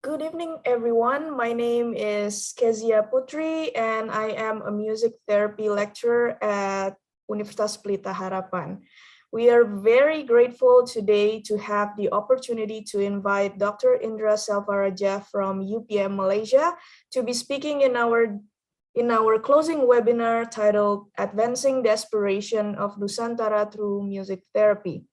Good evening, everyone. My name is Kezia Putri, and I am a music therapy lecturer at Universitas Pelita Harapan. We are very grateful today to have the opportunity to invite Dr. Indra Selvaraja from UPM Malaysia to be speaking in our closing webinar titled Advancing the Aspiration of Nusantara Through Music Therapy.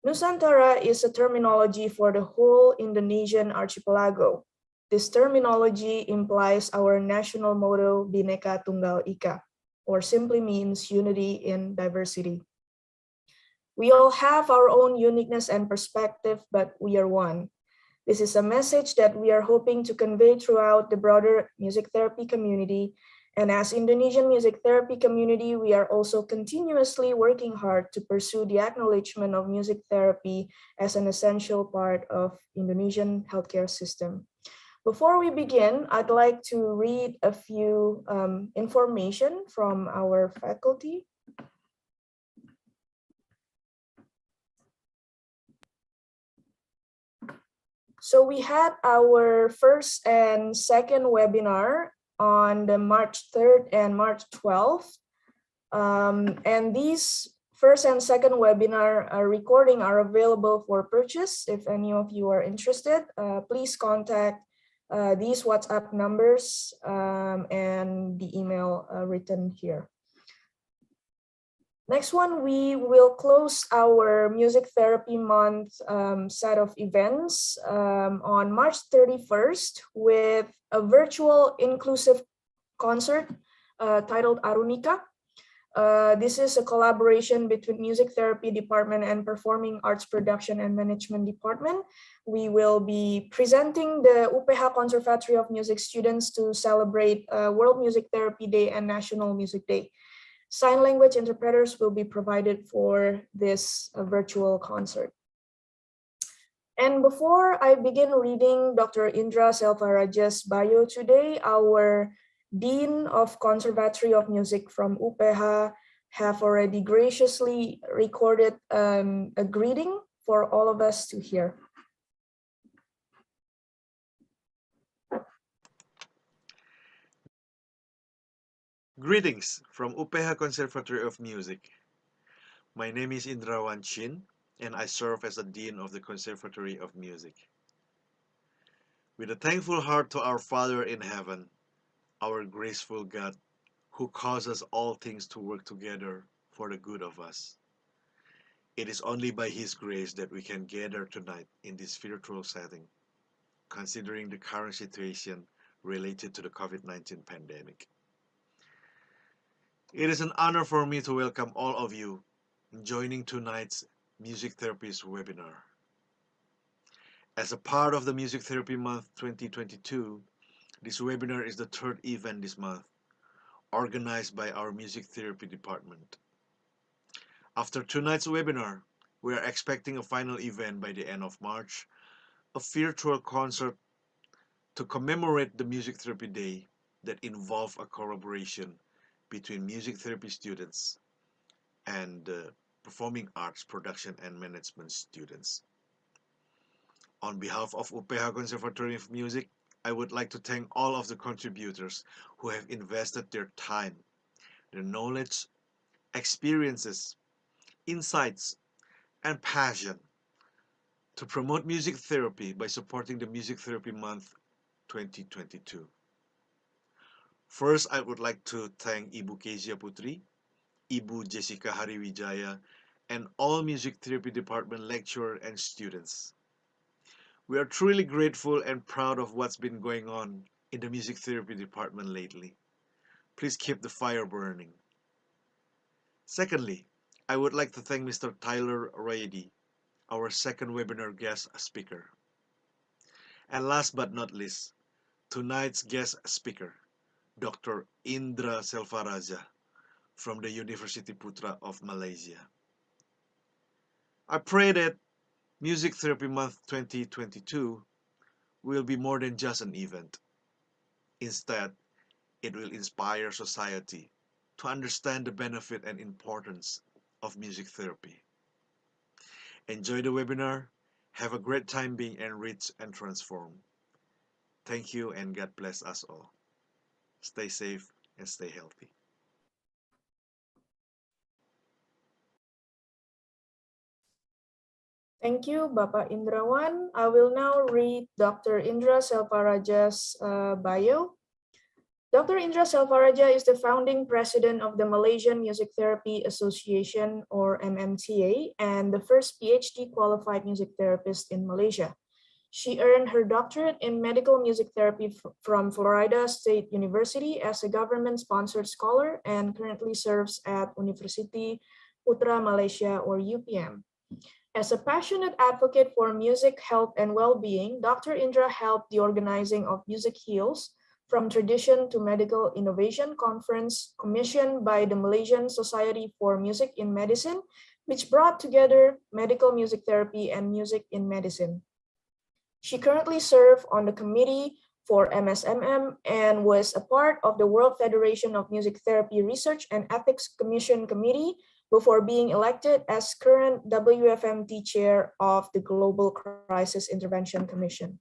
Nusantara is a terminology for the whole Indonesian archipelago. This terminology implies our national motto, Bhinneka Tunggal Ika, or simply means unity in diversity. We all have our own uniqueness and perspective, but we are one. This is a message that we are hoping to convey throughout the broader music therapy community. And as Indonesian music therapy community, we are also continuously working hard to pursue the acknowledgement of music therapy as an essential part of Indonesian healthcare system. Before we begin, I'd like to read a few information from our faculty. So we had our first and second webinar on the March 3rd and March 12th. And these first and second webinar recording are available for purchase. If any of you are interested, please contact these WhatsApp numbers and the email written here. Next one, we will close our Music Therapy Month set of events on March 31st with a virtual inclusive concert titled Arunika. This is a collaboration between Music Therapy Department and Performing Arts Production and Management Department. We will be presenting the UPH Conservatory of Music students to celebrate World Music Therapy Day and National Music Day. Sign language interpreters will be provided for this virtual concert. And before I begin reading Dr. Indra Selvaraja's bio today, our Dean of Conservatory of Music from UPH have already graciously recorded a greeting for all of us to hear. Greetings from UPH Conservatory of Music. My name is Indra Wanshin, and I serve as the Dean of the Conservatory of Music. With a thankful heart to our Father in heaven, our graceful God, who causes all things to work together for the good of us. It is only by His grace that we can gather tonight in this virtual setting, considering the current situation related to the COVID-19 pandemic. It is an honor for me to welcome all of you joining tonight's Music Therapist webinar. As a part of the Music Therapy Month 2022, this webinar is the third event this month, organized by our Music Therapy Department. After tonight's webinar, we are expecting a final event by the end of March, a virtual concert to commemorate the Music Therapy Day that involve a collaboration between music therapy students and performing arts production and management students. On behalf of UPH Conservatory of Music, I would like to thank all of the contributors who have invested their time, their knowledge, experiences, insights, and passion to promote music therapy by supporting the Music Therapy Month 2022. First, I would like to thank Ibu Kezia Putri, Ibu Jessica Hariwijaya, and all Music Therapy Department lecturers and students. We are truly grateful and proud of what's been going on in the Music Therapy Department lately. Please keep the fire burning. Secondly, I would like to thank Mr. Tyler Rayedi, our second webinar guest speaker. And last but not least, tonight's guest speaker, Dr. Indra Selvaraja from the University Putra of Malaysia. I pray that Music Therapy Month 2022 will be more than just an event. Instead, it will inspire society to understand the benefit and importance of music therapy. Enjoy the webinar. Have a great time being enriched and transformed. Thank you and God bless us all. Stay safe and stay healthy. Thank you, Bapak Indrawan. I will now read Dr. Indra Selvaraja's bio. Dr. Indra Selvaraja is the founding president of the Malaysian Music Therapy Association, or MMTA, and the first PhD qualified music therapist in Malaysia. She earned her doctorate in medical music therapy from Florida State University as a government-sponsored scholar and currently serves at University Putra Malaysia, or UPM. As a passionate advocate for music, health, and well-being, Dr. Indra helped the organizing of Music Heals from Tradition to Medical Innovation Conference commissioned by the Malaysian Society for Music in Medicine, which brought together medical music therapy and music in medicine. She currently serves on the committee for MSMM and was a part of the World Federation of Music Therapy Research and Ethics Commission Committee before being elected as current WFMT chair of the Global Crisis Intervention Commission.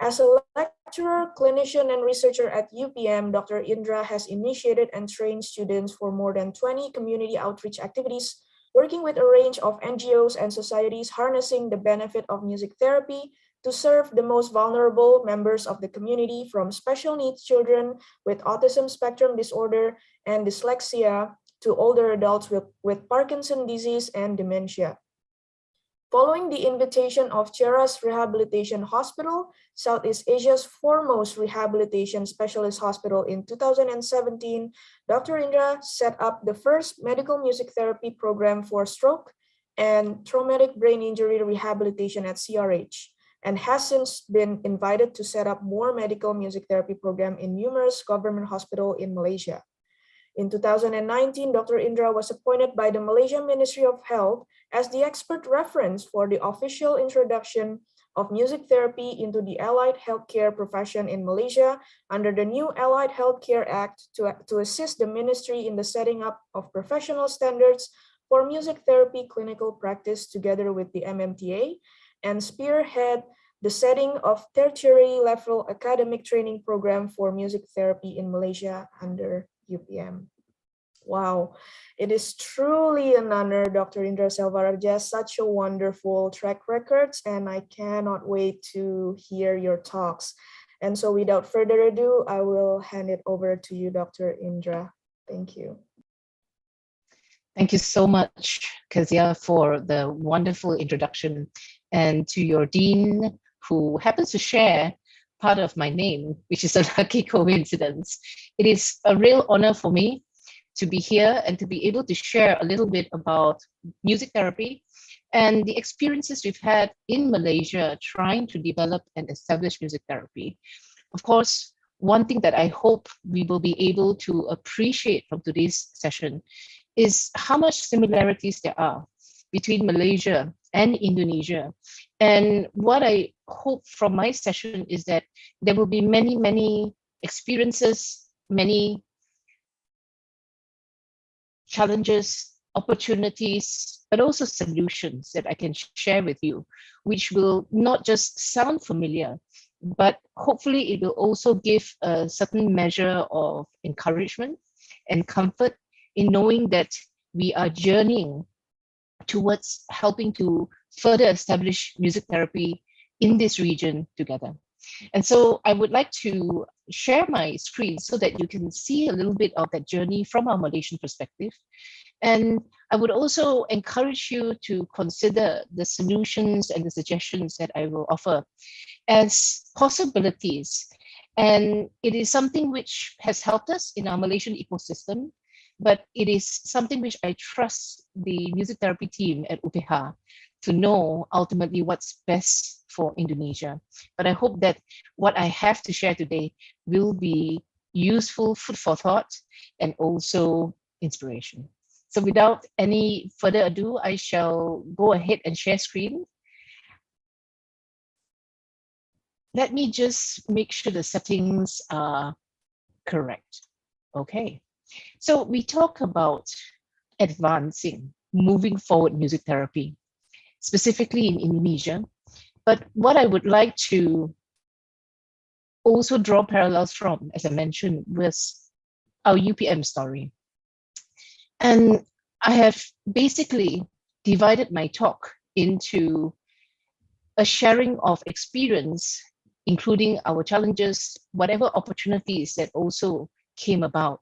As a lecturer, clinician, and researcher at UPM, Dr. Indra has initiated and trained students for more than 20 community outreach activities, working with a range of NGOs and societies harnessing the benefit of music therapy to serve the most vulnerable members of the community, from special needs children with autism spectrum disorder and dyslexia to older adults with Parkinson's disease and dementia. Following the invitation of Cheras Rehabilitation Hospital, Southeast Asia's foremost rehabilitation specialist hospital in 2017, Dr. Indra set up the first medical music therapy program for stroke and traumatic brain injury rehabilitation at CRH, and has since been invited to set up more medical music therapy program in numerous government hospitals in Malaysia. In 2019, Dr. Indra was appointed by the Malaysian Ministry of Health as the expert reference for the official introduction of music therapy into the allied healthcare profession in Malaysia under the new Allied Healthcare Act to assist the ministry in the setting up of professional standards for music therapy clinical practice together with the MMTA, and spearhead the setting of tertiary level academic training program for music therapy in Malaysia under UPM. Wow, it is truly an honor, Dr. Indra Selvaraja, such a wonderful track record, and I cannot wait to hear your talks. And so without further ado, I will hand it over to you, Dr. Indra. Thank you. Thank you so much, Kezia, for the wonderful introduction, and to your dean, who happens to share part of my name, which is a lucky coincidence. It is a real honor for me to be here and to be able to share a little bit about music therapy and the experiences we've had in Malaysia trying to develop and establish music therapy. Of course, one thing that I hope we will be able to appreciate from today's session is how much similarities there are between Malaysia and Indonesia. And what I hope from my session is that there will be many, many experiences, many challenges, opportunities, but also solutions that I can share with you, which will not just sound familiar, but hopefully it will also give a certain measure of encouragement and comfort in knowing that we are journeying towards helping to further establish music therapy in this region together. And so I would like to share my screen so that you can see a little bit of that journey from our Malaysian perspective. And I would also encourage you to consider the solutions and the suggestions that I will offer as possibilities. And it is something which has helped us in our Malaysian ecosystem, but it is something which I trust the music therapy team at UPH to know ultimately what's best for Indonesia. But I hope that what I have to share today will be useful food for thought and also inspiration. So without any further ado, I shall go ahead and share screen. Let me just make sure the settings are correct. Okay. So we talk about advancing, moving forward music therapy, specifically in Indonesia. But what I would like to also draw parallels from, as I mentioned, was our UPM story. And I have basically divided my talk into a sharing of experience, including our challenges, whatever opportunities that also came about,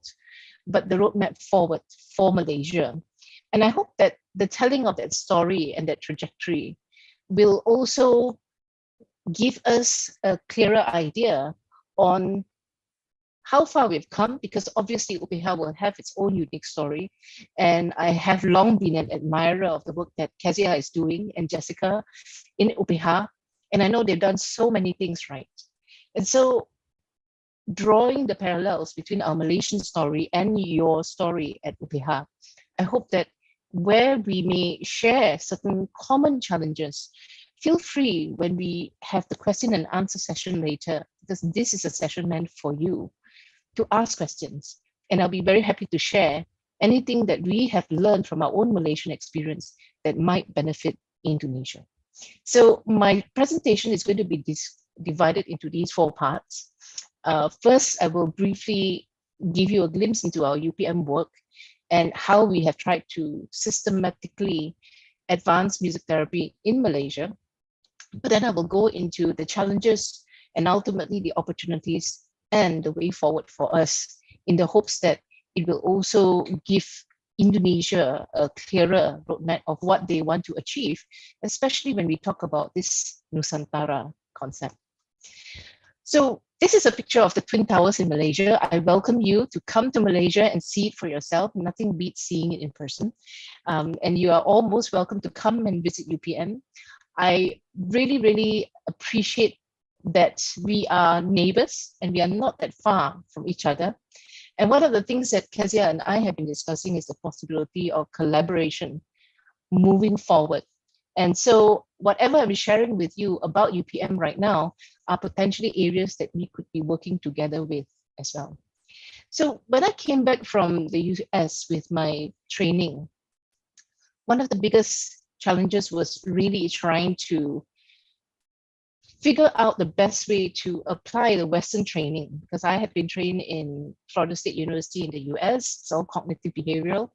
but the roadmap forward for Malaysia. And I hope that the telling of that story and that trajectory will also give us a clearer idea on how far we've come, because obviously UPH will have its own unique story. And I have long been an admirer of the work that Kezia is doing and Jessica in UPH. And I know they've done so many things right. And so drawing the parallels between our Malaysian story and your story at UPH, I hope that where we may share certain common challenges, feel free when we have the question and answer session later, because this is a session meant for you to ask questions. And I'll be very happy to share anything that we have learned from our own Malaysian experience that might benefit Indonesia. So my presentation is going to be divided into these 4 parts. First, I will briefly give you a glimpse into our UPM work and how we have tried to systematically advance music therapy in Malaysia. But then I will go into the challenges and ultimately the opportunities and the way forward for us, in the hopes that it will also give Indonesia a clearer roadmap of what they want to achieve, especially when we talk about this Nusantara concept. So this is a picture of the Twin Towers in Malaysia. I welcome you to come to Malaysia and see it for yourself. Nothing beats seeing it in person. And you are all most welcome to come and visit UPM. I really, really appreciate that we are neighbors and we are not that far from each other. And one of the things that Kezia and I have been discussing is the possibility of collaboration moving forward. And so whatever I'm sharing with you about UPM right now are potentially areas that we could be working together with as well. So when I came back from the US with my training, one of the biggest challenges was really trying to figure out the best way to apply the Western training, because I have been trained in Florida State University in the US, it's all cognitive behavioral.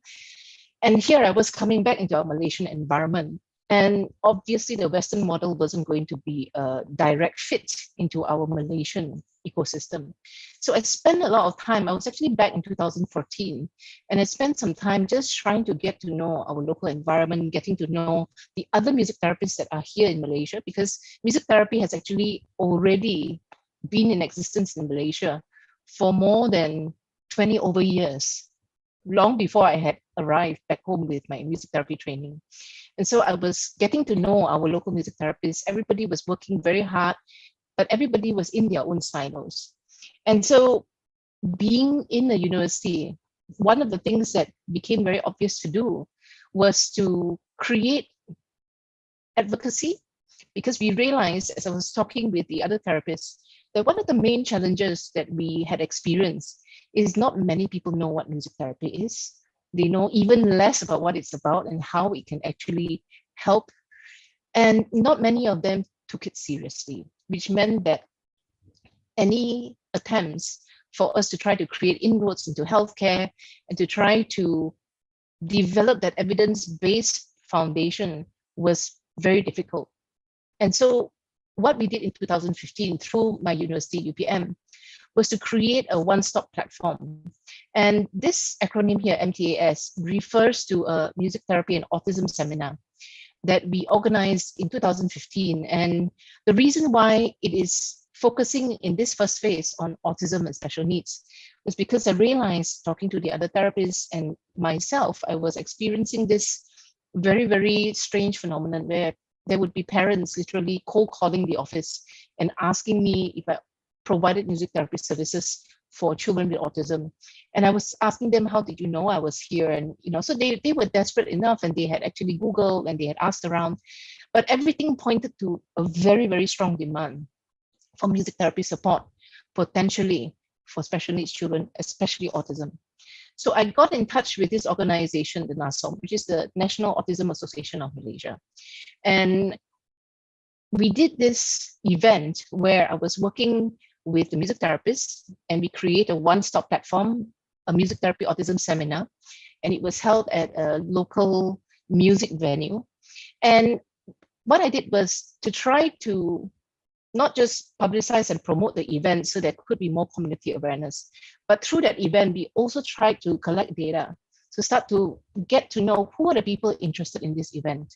And here I was coming back into our Malaysian environment. And obviously the Western model wasn't going to be a direct fit into our Malaysian ecosystem. So I spent a lot of time, I was actually back in 2014, and I spent some time just trying to get to know our local environment, getting to know the other music therapists that are here in Malaysia, because music therapy has actually already been in existence in Malaysia for more than 20 over years, long before I had arrived back home with my music therapy training. And so I was getting to know our local music therapists. Everybody was working very hard, but everybody was in their own silos. And so being in a university, one of the things that became very obvious to do was to create advocacy, because we realized, as I was talking with the other therapists, that one of the main challenges that we had experienced is not many people know what music therapy is. They know even less about what it's about and how it can actually help. And not many of them took it seriously, which meant that any attempts for us to try to create inroads into healthcare and to try to develop that evidence-based foundation was very difficult. And so what we did in 2015 through my university, UPM, was to create a one-stop platform. And this acronym here, MTAS, refers to a music therapy and autism seminar that we organized in 2015. And the reason why it is focusing in this first phase on autism and special needs was because I realized, talking to the other therapists and myself, I was experiencing this very, very strange phenomenon where there would be parents literally cold calling the office and asking me if I provided music therapy services for children with autism. And I was asking them, how did you know I was here? And, so they were desperate enough, and they had actually Googled and they had asked around, but everything pointed to a very, very strong demand for music therapy support, potentially for special needs children, especially autism. So I got in touch with this organization, the NASOM, which is the National Autism Association of Malaysia. And we did this event where I was working with the music therapists, and we create a one-stop platform, a music therapy autism seminar, and it was held at a local music venue. And what I did was to try to not just publicize and promote the event so there could be more community awareness, but through that event, we also tried to collect data to start to get to know who are the people interested in this event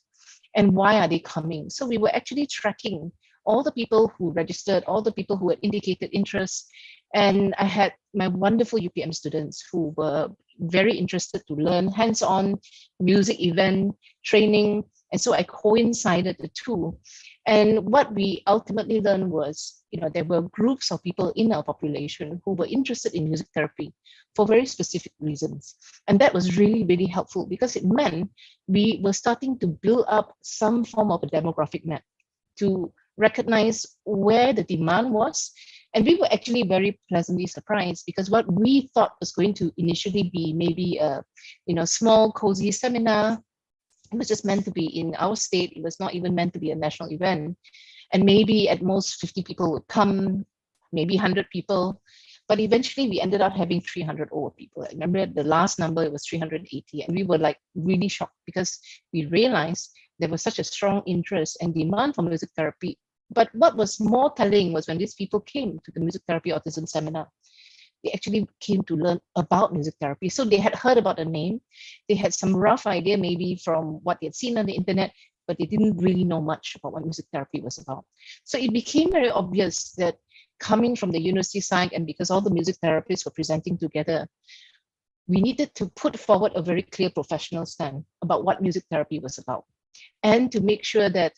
and why are they coming. So we were actually tracking all the people who registered, all the people who had indicated interest. And I had my wonderful UPM students who were very interested to learn hands-on music event training. And so I coincided the two. And what we ultimately learned was, there were groups of people in our population who were interested in music therapy for very specific reasons. And that was really, really helpful because it meant we were starting to build up some form of a demographic map to recognize where the demand was. And we were actually very pleasantly surprised because what we thought was going to initially be maybe a small, cozy seminar, it was just meant to be in our state. It was not even meant to be a national event. And maybe at most 50 people would come, maybe 100 people. But eventually we ended up having 300 over people. I remember the last number, it was 380. And we were like really shocked because we realized there was such a strong interest and demand for music therapy. But what was more telling was when these people came to the music therapy autism seminar, they actually came to learn about music therapy. So they had heard about the name. They had some rough idea maybe from what they had seen on the internet, but they didn't really know much about what music therapy was about. So it became very obvious that coming from the university side, and because all the music therapists were presenting together, we needed to put forward a very clear professional stand about what music therapy was about, and to make sure that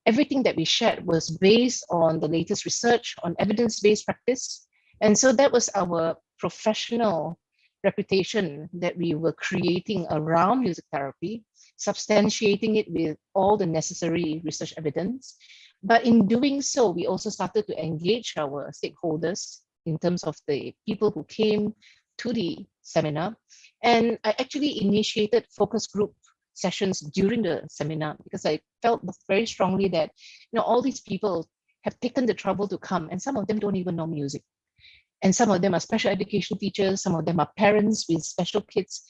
everything that we shared was based on the latest research, on evidence-based practice. And so that was our professional reputation that we were creating around music therapy, substantiating it with all the necessary research evidence. But in doing so, we also started to engage our stakeholders in terms of the people who came to the seminar. And I actually initiated focus group sessions during the seminar because I felt very strongly that all these people have taken the trouble to come, and some of them don't even know music. And some of them are special education teachers, some of them are parents with special kids.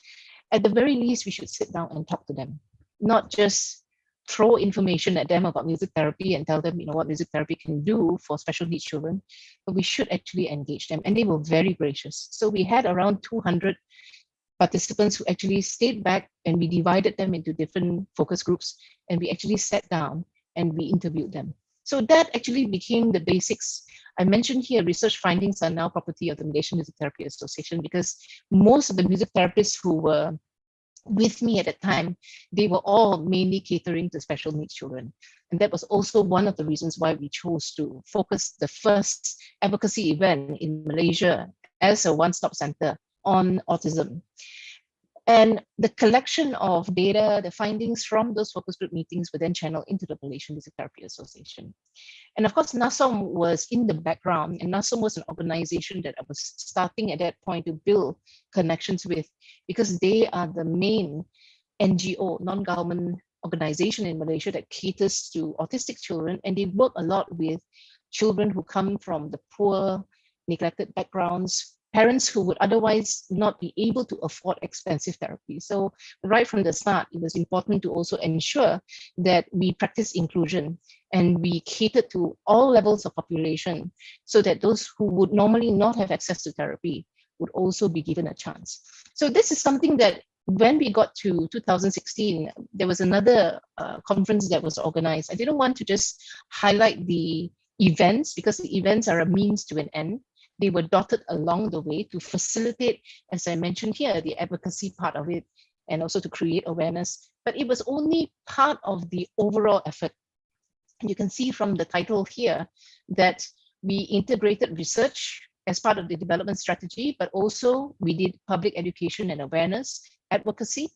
At the very least, we should sit down and talk to them, not just throw information at them about music therapy and tell them, what music therapy can do for special needs children, but we should actually engage them. And they were very gracious. So we had around 200 participants who actually stayed back, and we divided them into different focus groups, and we actually sat down and we interviewed them. So that actually became the basics. I mentioned here, research findings are now property of the Malaysian Music Therapy Association because most of the music therapists who were with me at that time, they were all mainly catering to special needs children. And that was also one of the reasons why we chose to focus the first advocacy event in Malaysia as a one-stop center on autism. And the collection of data, the findings from those focus group meetings were then channeled into the Malaysian Music Therapy Association. And of course, NASOM was in the background, and NASOM was an organization that I was starting at that point to build connections with, because they are the main NGO, non-government organization in Malaysia that caters to autistic children, and they work a lot with children who come from the poor, neglected backgrounds, parents who would otherwise not be able to afford expensive therapy. So right from the start, it was important to also ensure that we practice inclusion and we cater to all levels of population so that those who would normally not have access to therapy would also be given a chance. So this is something that when we got to 2016, there was another conference that was organized. I didn't want to just highlight the events because the events are a means to an end. They were dotted along the way to facilitate, as I mentioned here, the advocacy part of it, and also to create awareness. But it was only part of the overall effort. You can see from the title here that we integrated research as part of the development strategy, but also we did public education and awareness advocacy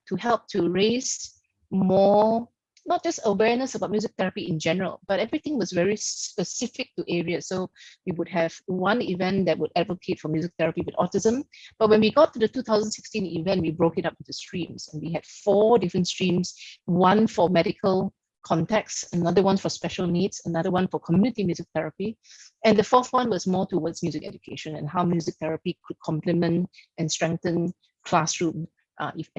to help to raise more, not just awareness about music therapy in general, but everything was very specific to areas. So we would have one event that would advocate for music therapy with autism. But when we got to the 2016 event, we broke it up into streams, and we had 4 different streams, one for medical context, another one for special needs, another one for community music therapy. And the fourth one was more towards music education and how music therapy could complement and strengthen classroom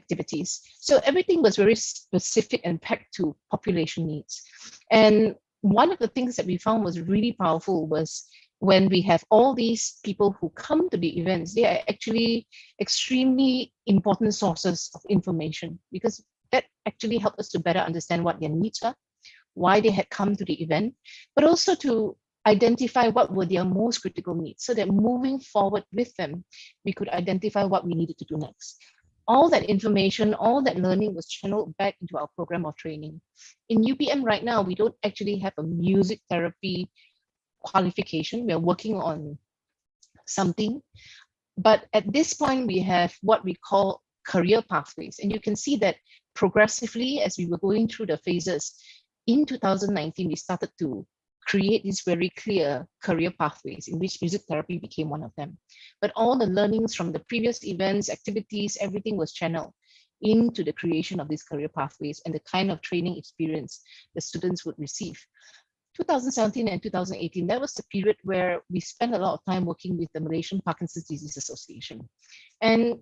activities. So everything was very specific and packed to population needs. And one of the things that we found was really powerful was when we have all these people who come to the events, they are actually extremely important sources of information, because that actually helped us to better understand what their needs are, why they had come to the event, but also to identify what were their most critical needs, so that moving forward with them, we could identify what we needed to do next. All that information, all that learning was channeled back into our program of training. In UPM right now, we don't actually have a music therapy qualification. We're working on something. But at this point, we have what we call career pathways. And you can see that progressively, as we were going through the phases, in 2019, we started to create these very clear career pathways in which music therapy became one of them. But all the learnings from the previous events, activities, everything was channeled into the creation of these career pathways and the kind of training experience the students would receive. 2017 and 2018, that was the period where we spent a lot of time working with the Malaysian Parkinson's Disease Association. And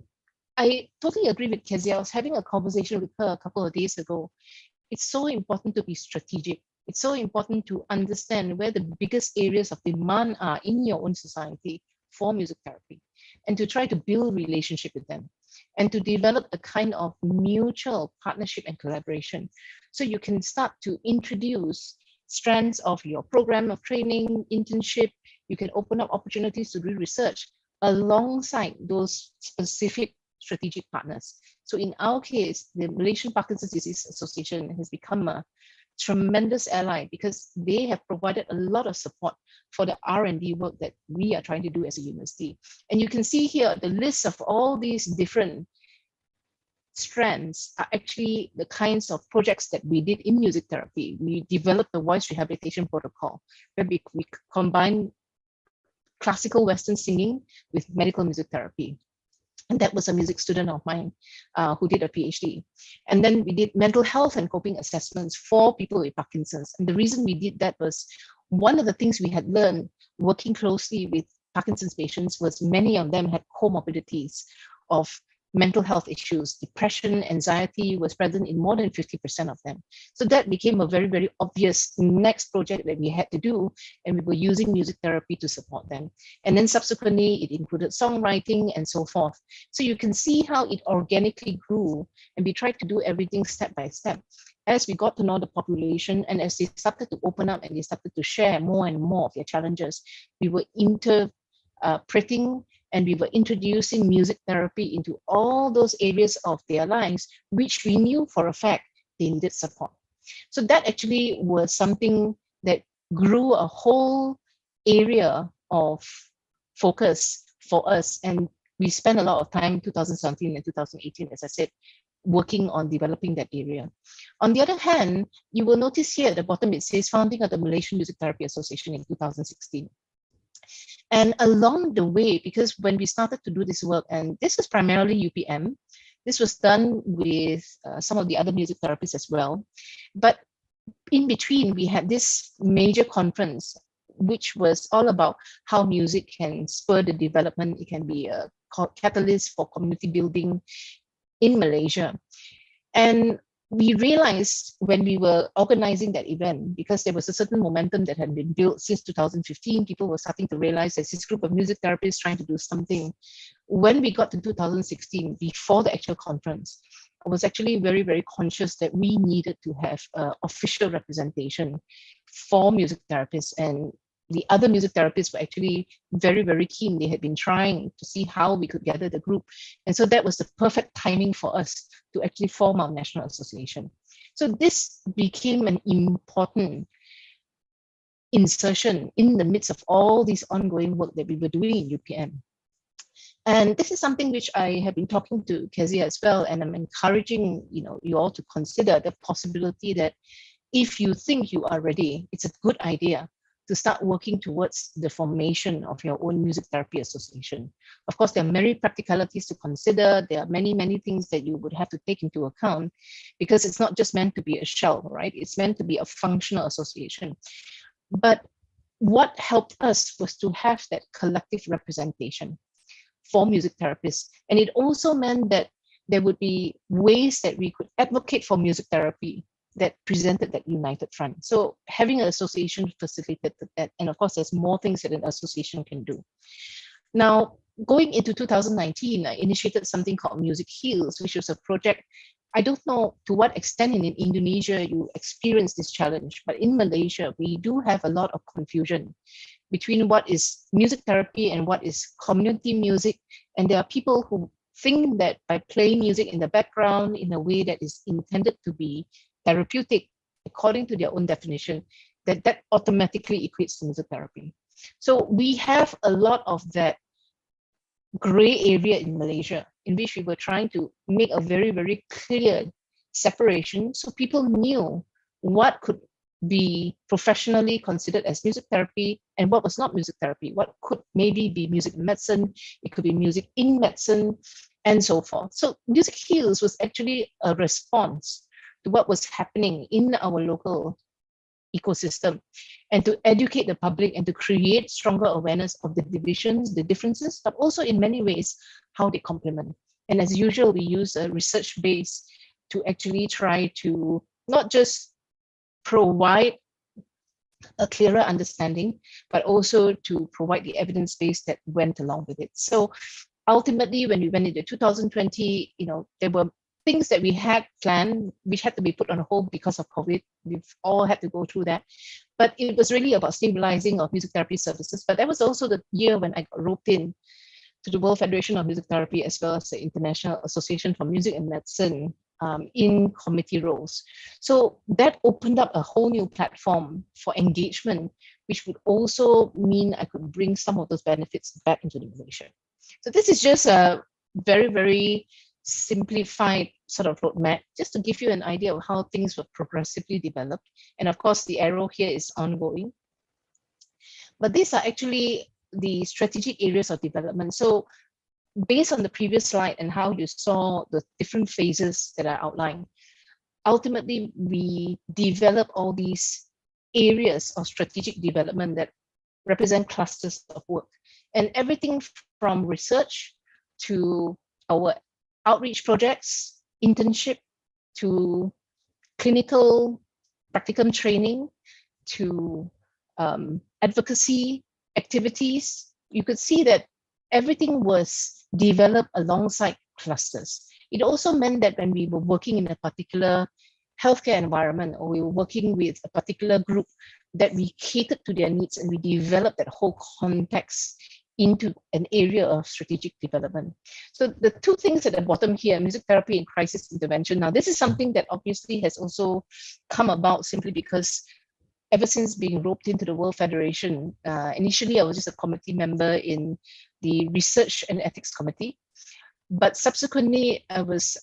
I totally agree with Kezia. I was having a conversation with her a couple of days ago. It's so important to be strategic. It's so important to understand where the biggest areas of demand are in your own society for music therapy, and to try to build relationship with them, and to develop a kind of mutual partnership and collaboration. So you can start to introduce strands of your program of training, internship. You can open up opportunities to do research alongside those specific strategic partners. So in our case, the Malaysian Parkinson's Disease Association has become a tremendous ally, because they have provided a lot of support for the R&D work that we are trying to do as a university. And you can see here the list of all these different strands are actually the kinds of projects that we did in music therapy. We developed the voice rehabilitation protocol, where we combine classical Western singing with medical music therapy. And that was a music student of mine who did a PhD. And then we did mental health and coping assessments for people with Parkinson's. And the reason we did that was one of the things we had learned working closely with Parkinson's patients was many of them had comorbidities of mental health issues. Depression, anxiety was present in more than 50% of them. So that became a very, very obvious next project that we had to do, and we were using music therapy to support them. And then subsequently, it included songwriting and so forth. So you can see how it organically grew, and we tried to do everything step by step. As we got to know the population, and as they started to open up and they started to share more and more of their challenges, we were interpreting and we were introducing music therapy into all those areas of their lives, which we knew for a fact they needed support. So that actually was something that grew a whole area of focus for us. And we spent a lot of time, 2017 and 2018, as I said, working on developing that area. On the other hand, you will notice here at the bottom, it says founding of the Malaysian Music Therapy Association in 2016. And along the way, because when we started to do this work, and this was primarily UPM, this was done with some of the other music therapists as well. But in between, we had this major conference, which was all about how music can spur the development. It can be a catalyst for community building in Malaysia. And we realized when we were organizing that event, because there was a certain momentum that had been built since 2015, people were starting to realize there's this group of music therapists trying to do something. When we got to 2016, before the actual conference, I was actually very, very conscious that we needed to have official representation for music therapists. And the other music therapists were actually very, very keen. They had been trying to see how we could gather the group. And so that was the perfect timing for us to actually form our national association. So this became an important insertion in the midst of all this ongoing work that we were doing in UPM. And this is something which I have been talking to Kezia as well, and I'm encouraging you all to consider the possibility that if you think you are ready, it's a good idea to start working towards the formation of your own music therapy association. Of course, there are many practicalities to consider. There are many things that you would have to take into account, because it's not just meant to be a shell, right? It's meant to be a functional association. But what helped us was to have that collective representation for music therapists. And it also meant that there would be ways that we could advocate for music therapy that presented that united front. So having an association facilitated that. And of course, there's more things that an association can do. Now, going into 2019, I initiated something called Music Heals, which was a project. I don't know to what extent in Indonesia you experience this challenge, but in Malaysia, we do have a lot of confusion between what is music therapy and what is community music. And there are people who think that by playing music in the background in a way that is intended to be therapeutic, according to their own definition, that automatically equates to music therapy. So we have a lot of that gray area in Malaysia, in which we were trying to make a very clear separation so people knew what could be professionally considered as music therapy and what was not music therapy, what could maybe be music medicine, it could be music in medicine, and so forth. So Music Heals was actually a response to what was happening in our local ecosystem, and to educate the public and to create stronger awareness of the divisions, the differences, but also in many ways how they complement. And as usual, we use a research base to actually try to not just provide a clearer understanding, but also to provide the evidence base that went along with it. So ultimately, when we went into 2020, there were things that we had planned, which had to be put on hold because of COVID. We've all had to go through that. But it was really about stabilizing of music therapy services. But that was also the year when I got roped in to the World Federation of Music Therapy, as well as the International Association for Music and Medicine in committee roles. So that opened up a whole new platform for engagement, which would also mean I could bring some of those benefits back into Malaysia. So this is just a very simplified sort of roadmap, just to give you an idea of how things were progressively developed. And of course, the arrow here is ongoing. But these are actually the strategic areas of development. So based on the previous slide and how you saw the different phases that are outlined, ultimately, we develop all these areas of strategic development that represent clusters of work. And everything from research to our outreach projects, internship, to clinical practicum training, to advocacy activities, you could see that everything was developed alongside clusters. It also meant that when we were working in a particular healthcare environment, or we were working with a particular group, that we catered to their needs and we developed that whole context into an area of strategic development. So the two things at the bottom here, music therapy and crisis intervention. Now, this is something that obviously has also come about simply because ever since being roped into the World Federation, initially I was just a committee member in the Research and Ethics Committee, but subsequently I was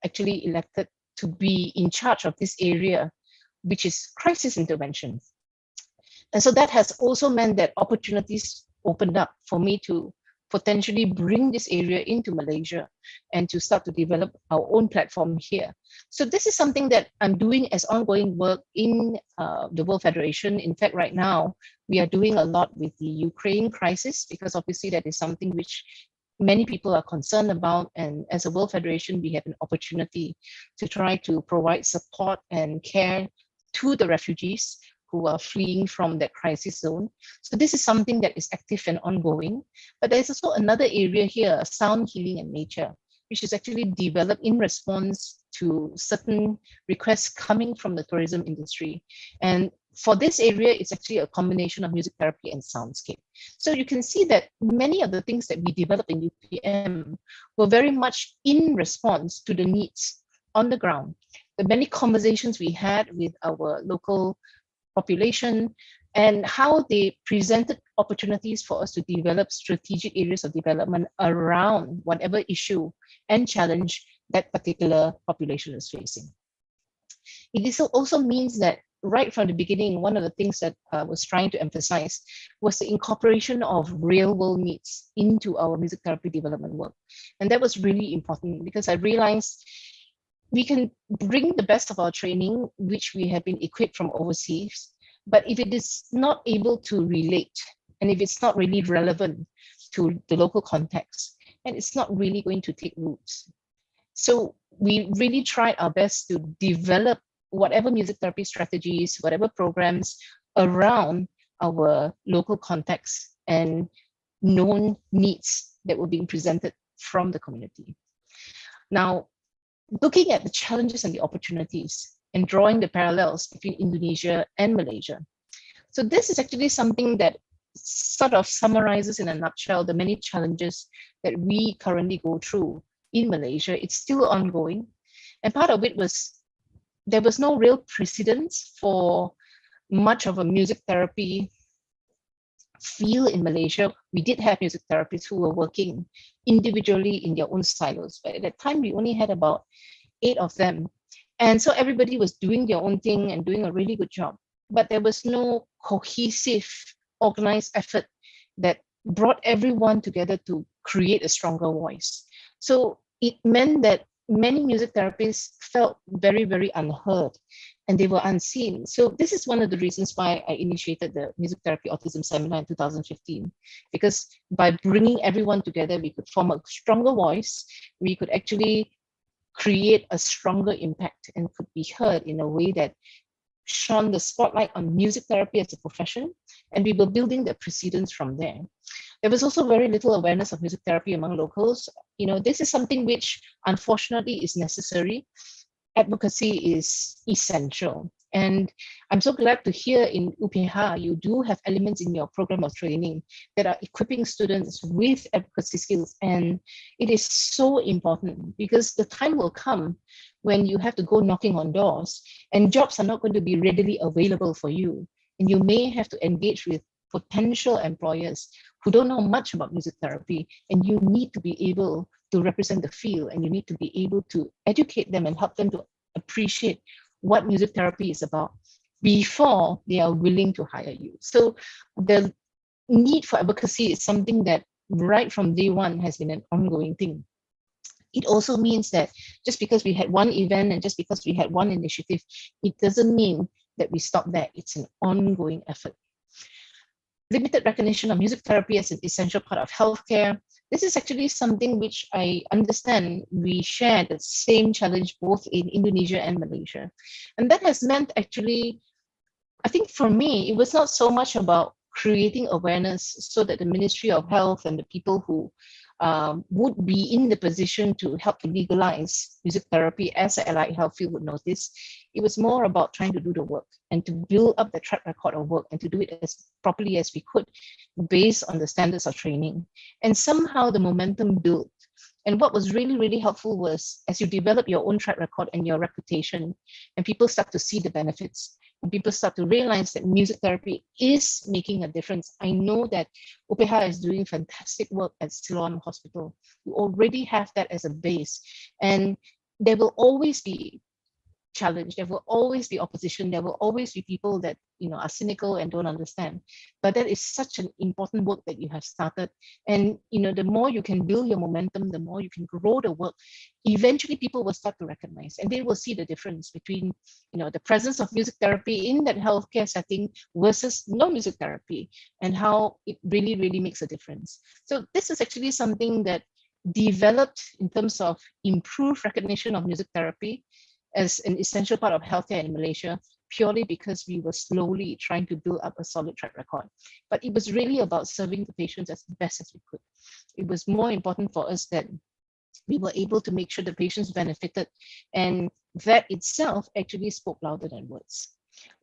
actually elected to be in charge of this area, which is crisis intervention. And so that has also meant that opportunities opened up for me to potentially bring this area into Malaysia and to start to develop our own platform here. So this is something that I'm doing as ongoing work in the World Federation. In fact, right now, we are doing a lot with the Ukraine crisis, because obviously that is something which many people are concerned about. And as a World Federation, we have an opportunity to try to provide support and care to the refugees who are fleeing from that crisis zone. So this is something that is active and ongoing. But there's also another area here, sound healing and nature, which is actually developed in response to certain requests coming from the tourism industry. And for this area, it's actually a combination of music therapy and soundscape. So you can see that many of the things that we developed in UPM were very much in response to the needs on the ground. The many conversations we had with our local population and how they presented opportunities for us to develop strategic areas of development around whatever issue and challenge that particular population is facing. It also means that right from the beginning, one of the things that I was trying to emphasize was the incorporation of real world needs into our music therapy development work. And that was really important because I realized we can bring the best of our training, which we have been equipped from overseas, but if it is not able to relate, and if it's not really relevant to the local context, and it's not really going to take roots. So we really tried our best to develop whatever music therapy strategies, whatever programs around our local context and known needs that were being presented from the community. Now, looking at the challenges and the opportunities and drawing the parallels between Indonesia and Malaysia. So this is actually something that sort of summarizes in a nutshell the many challenges that we currently go through in Malaysia. It's still ongoing. And part of it was there was no real precedence for much of a music therapy field in Malaysia. We did have music therapists who were working individually in their own silos, but at that time we only had about 8 of them. And so everybody was doing their own thing and doing a really good job, but there was no cohesive, organized effort that brought everyone together to create a stronger voice. So it meant that many music therapists felt very, very unheard and they were unseen. So this is one of the reasons why I initiated the Music Therapy Autism Seminar in 2015, because by bringing everyone together, we could form a stronger voice, we could actually create a stronger impact and could be heard in a way that shone the spotlight on music therapy as a profession, and we were building the precedents from there. There was also very little awareness of music therapy among locals. You know, this is something which unfortunately is necessary. Advocacy is essential. And I'm so glad to hear in UPH, you do have elements in your program of training that are equipping students with advocacy skills. And it is so important because the time will come when you have to go knocking on doors and jobs are not going to be readily available for you. And you may have to engage with potential employers who don't know much about music therapy, and you need to be able to represent the field, and you need to be able to educate them and help them to appreciate what music therapy is about before they are willing to hire you. So the need for advocacy is something that right from day one has been an ongoing thing. It also means that just because we had one event and just because we had one initiative, it doesn't mean that we stop there. It's an ongoing effort. Limited recognition of music therapy as an essential part of healthcare. This is actually something which I understand we share the same challenge both in Indonesia and Malaysia. And that has meant actually, I think for me, it was not so much about creating awareness so that the Ministry of Health and the people who would be in the position to help to legalize music therapy as an allied health field would notice. It was more about trying to do the work and to build up the track record of work and to do it as properly as we could based on the standards of training. And somehow the momentum built. And what was really, really helpful was as you develop your own track record and your reputation, and people start to see the benefits, and people start to realize that music therapy is making a difference. I know that UPH is doing fantastic work at Ceylon Hospital. We already have that as a base, and there will always be challenge, there will always be opposition, there will always be people that are cynical and don't understand. But that is such an important work that you have started. And the more you can build your momentum, the more you can grow the work, eventually people will start to recognize and they will see the difference between the presence of music therapy in that healthcare setting versus no music therapy, and how it really, really makes a difference. So this is actually something that developed in terms of improved recognition of music therapy as an essential part of healthcare in Malaysia, purely because we were slowly trying to build up a solid track record. But it was really about serving the patients as best as we could. It was more important for us that we were able to make sure the patients benefited, and that itself actually spoke louder than words.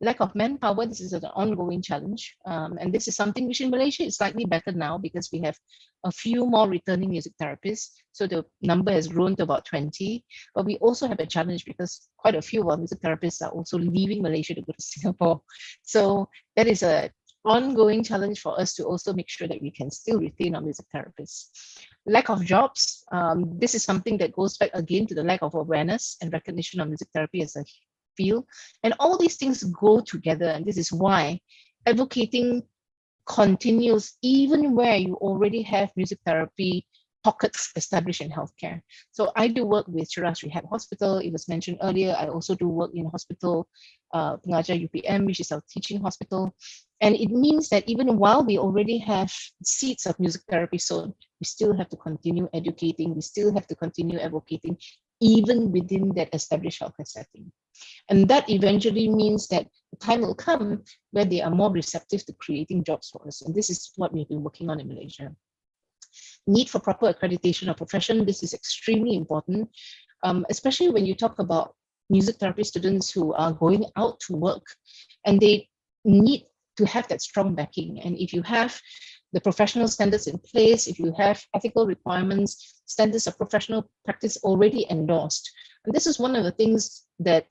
Lack of manpower, this is an ongoing challenge. And this is something which in Malaysia is slightly better now because we have a few more returning music therapists. So the number has grown to about 20. But we also have a challenge because quite a few of our music therapists are also leaving Malaysia to go to Singapore. So that is an ongoing challenge for us to also make sure that we can still retain our music therapists. Lack of jobs. This is something that goes back again to the lack of awareness and recognition of music therapy as a feel. And all these things go together. And this is why advocating continues even where you already have music therapy pockets established in healthcare. So I do work with Shiraz Rehab Hospital. It was mentioned earlier. I also do work in hospital, Pengajar UPM, which is our teaching hospital. And it means that even while we already have seats of music therapy sown, we still have to continue educating. We still have to continue advocating, even within that established healthcare setting. And that eventually means that the time will come where they are more receptive to creating jobs for us. And this is what we've been working on in Malaysia. Need for proper accreditation of profession. This is extremely important, especially when you talk about music therapy students who are going out to work and they need to have that strong backing. And if you have the professional standards in place, if you have ethical requirements, standards of professional practice already endorsed. And this is one of the things that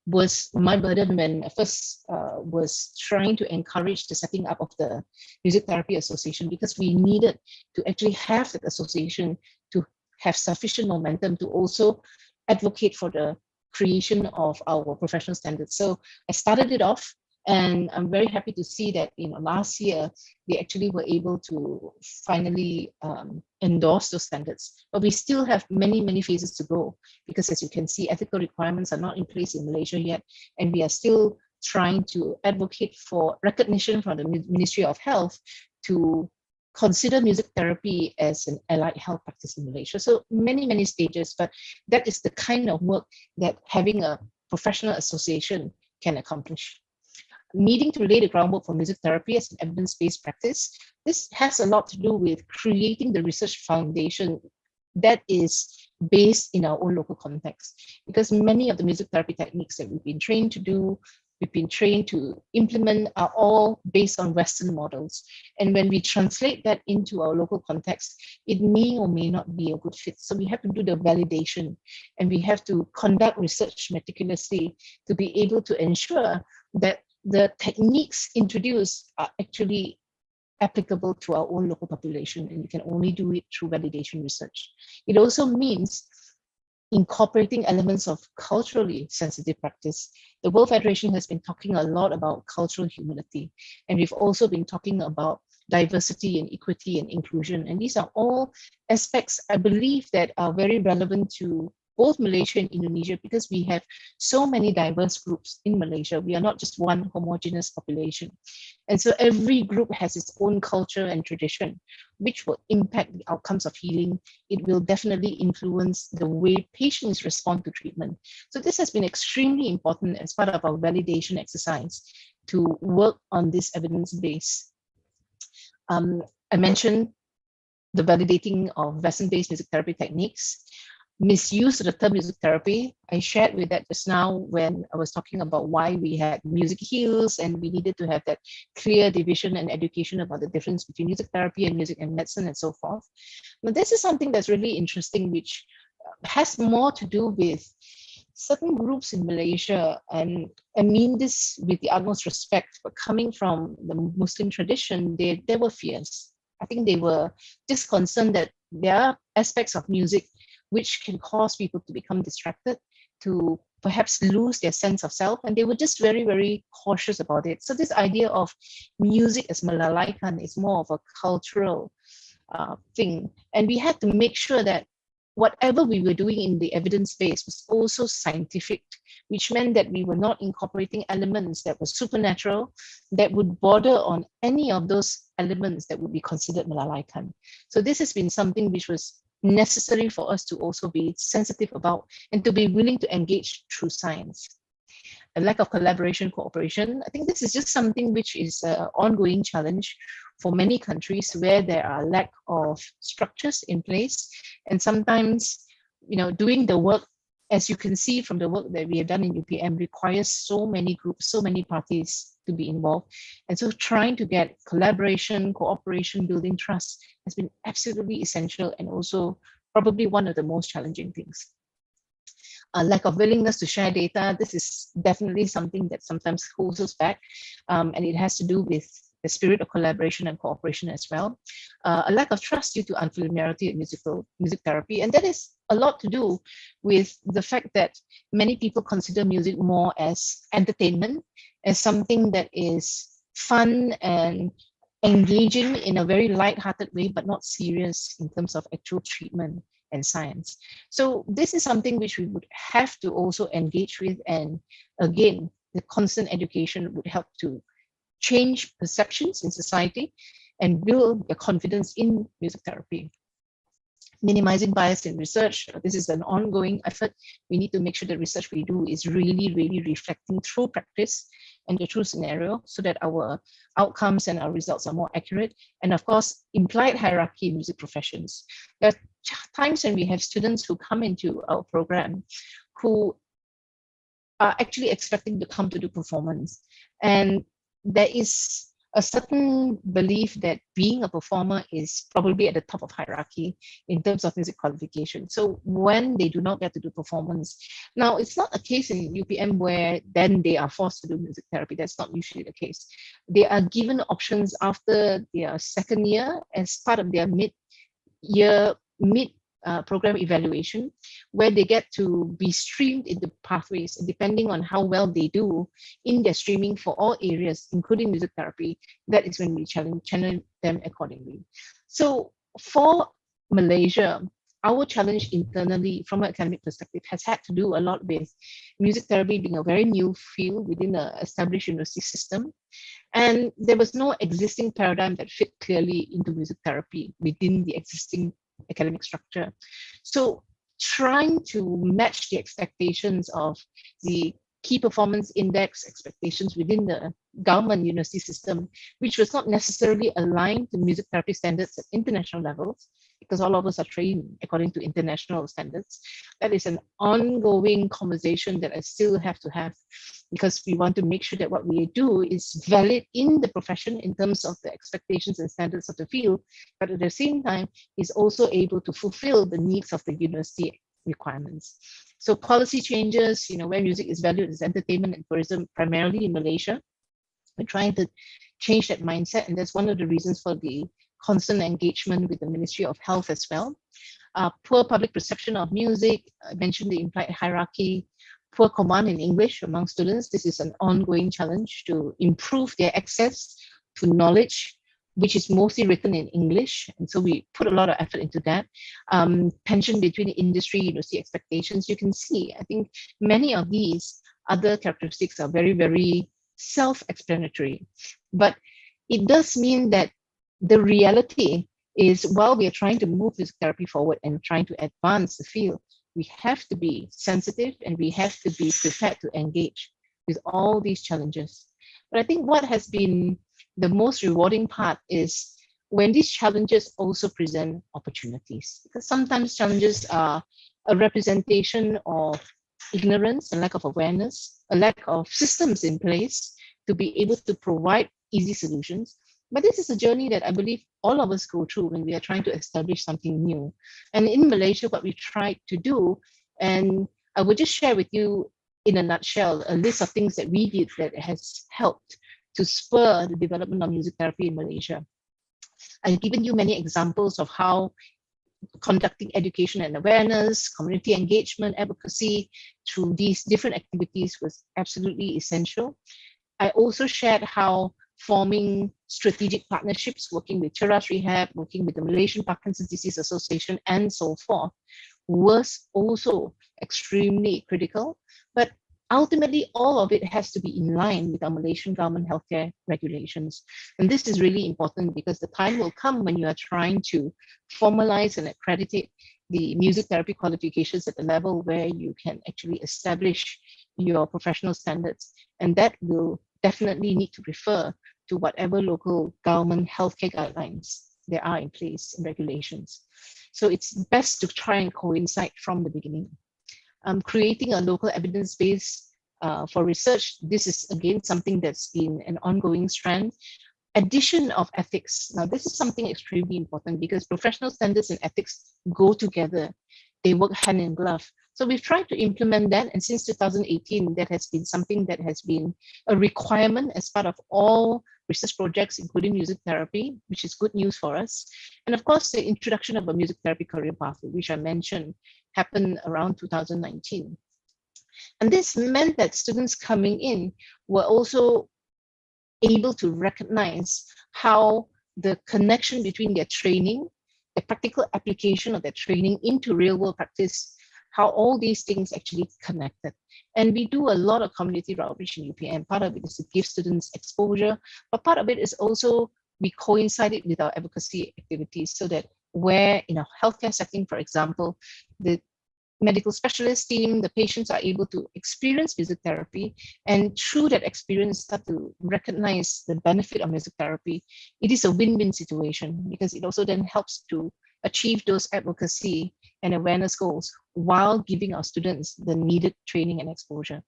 was my burden when I first was trying to encourage the setting up of the Music Therapy Association, because we needed to actually have that association to have sufficient momentum to also advocate for the creation of our professional standards. So I started it off, and I'm very happy to see that last year we actually were able to finally endorse those standards. But we still have many phases to go, because as you can see, ethical requirements are not in place in Malaysia yet, and we are still trying to advocate for recognition from the Ministry of Health to consider music therapy as an allied health practice in Malaysia. So many stages, but that is the kind of work that having a professional association can accomplish. Needing to lay the groundwork for music therapy as an evidence-based practice. This has a lot to do with creating the research foundation that is based in our own local context. Because many of the music therapy techniques that we've been trained to do, we've been trained to implement, are all based on Western models. And when we translate that into our local context, it may or may not be a good fit. So we have to do the validation, and we have to conduct research meticulously to be able to ensure that the techniques introduced are actually applicable to our own local population, and you can only do it through validation research. It also means incorporating elements of culturally sensitive practice. The World Federation has been talking a lot about cultural humility, and we've also been talking about diversity and equity and inclusion. And these are all aspects, I believe, that are very relevant to both Malaysia and Indonesia, because we have so many diverse groups in Malaysia. We are not just one homogeneous population. And so every group has its own culture and tradition, which will impact the outcomes of healing. It will definitely influence the way patients respond to treatment. So this has been extremely important as part of our validation exercise to work on this evidence base. I mentioned the validating of Western-based music therapy techniques. Misuse of the term music therapy. I shared with that just now when I was talking about why we had music heals, and we needed to have that clear division and education about the difference between music therapy and music and medicine and so forth. But this is something that's really interesting, which has more to do with certain groups in Malaysia, and I mean this with the utmost respect, but coming from the Muslim tradition, they were fierce. I think they were just concerned that there are aspects of music which can cause people to become distracted, to perhaps lose their sense of self, and they were just very cautious about it. So this idea of music as melahirkan is more of a cultural thing, and we had to make sure that whatever we were doing in the evidence base was also scientific, which meant that we were not incorporating elements that were supernatural, that would border on any of those elements that would be considered melahirkan. So this has been something which was necessary for us to also be sensitive about and to be willing to engage through science. A lack of collaboration, cooperation. I think this is just something which is an ongoing challenge for many countries where there are lack of structures in place. And sometimes, doing the work, as you can see from the work that we have done in UPM, requires so many groups, so many parties to be involved. And so trying to get collaboration, cooperation, building trust has been absolutely essential, and also probably one of the most challenging things. A lack of willingness to share data. This is definitely something that sometimes holds us back, and it has to do with the spirit of collaboration and cooperation as well, a lack of trust due to unfamiliarity in music therapy. And that is a lot to do with the fact that many people consider music more as entertainment, as something that is fun and engaging in a very light-hearted way, but not serious in terms of actual treatment and science. So this is something which we would have to also engage with. And again, the constant education would help to change perceptions in society and build the confidence in music therapy. Minimizing bias in research. This is an ongoing effort. We need to make sure the research we do is really, really reflecting true practice and the true scenario so that our outcomes and our results are more accurate. And of course, implied hierarchy in music professions. There are times when we have students who come into our program who are actually expecting to come to do performance. And there is a certain belief that being a performer is probably at the top of hierarchy in terms of music qualification. So when they do not get to do performance, now it's not a case in UPM where then they are forced to do music therapy. That's not usually the case. They are given options after their second year as part of their mid-year program evaluation, where they get to be streamed into pathways, and depending on how well they do in their streaming for all areas, including music therapy, that is when we channel them accordingly. So for Malaysia, our challenge internally from an academic perspective has had to do a lot with music therapy being a very new field within an established university system. And there was no existing paradigm that fit clearly into music therapy within the existing academic structure. So trying to match the expectations of the key performance index expectations within the government university system, which was not necessarily aligned to music therapy standards at international levels, because all of us are trained according to international standards. That is an ongoing conversation that I still have to have, because we want to make sure that what we do is valid in the profession in terms of the expectations and standards of the field, but at the same time is also able to fulfill the needs of the university requirements. So policy changes, where music is valued as entertainment and tourism, primarily in Malaysia, we're trying to change that mindset. And that's one of the reasons for the constant engagement with the Ministry of Health as well. Poor public perception of music, I mentioned the implied hierarchy, poor command in English among students. This is an ongoing challenge to improve their access to knowledge, which is mostly written in English. And so we put a lot of effort into that. Tension between industry, university expectations. You can see, I think many of these other characteristics are very, very self-explanatory. But it does mean that the reality is, while we are trying to move this therapy forward and trying to advance the field, we have to be sensitive and we have to be prepared to engage with all these challenges. But I think what has been the most rewarding part is when these challenges also present opportunities, because sometimes challenges are a representation of ignorance and lack of awareness, a lack of systems in place to be able to provide easy solutions. But this is a journey that I believe all of us go through when we are trying to establish something new. And in Malaysia, what we tried to do, and I will just share with you in a nutshell, a list of things that we did that has helped to spur the development of music therapy in Malaysia. I've given you many examples of how conducting education and awareness, community engagement, advocacy through these different activities was absolutely essential. I also shared how forming strategic partnerships, working with Cheras Rehab, working with the Malaysian Parkinson's Disease Association, and so forth, was also extremely critical. But ultimately, all of it has to be in line with our Malaysian government healthcare regulations. And this is really important because the time will come when you are trying to formalize and accredit the music therapy qualifications at the level where you can actually establish your professional standards. And that will definitely need to refer to whatever local government healthcare guidelines there are in place and regulations. So it's best to try and coincide from the beginning. Creating a local evidence base for research. This is again something that's been an ongoing strand. Addition of ethics. Now, this is something extremely important because professional standards and ethics go together. They work hand in glove. So we've tried to implement that, and since 2018, that has been something that has been a requirement as part of all research projects, including music therapy, which is good news for us. And of course, the introduction of a music therapy career pathway, which I mentioned, happened around 2019. And this meant that students coming in were also able to recognize how the connection between their training, the practical application of their training into real world practice, how all these things actually connected. And we do a lot of community outreach in UPM. Part of it is to give students exposure, but part of it is also we coincided with our advocacy activities so that where in a healthcare setting, for example, the medical specialist team, the patients are able to experience music therapy, and through that experience start to recognize the benefit of music therapy. It is a win-win situation because it also then helps to achieve those advocacy and awareness goals while giving our students the needed training and exposure.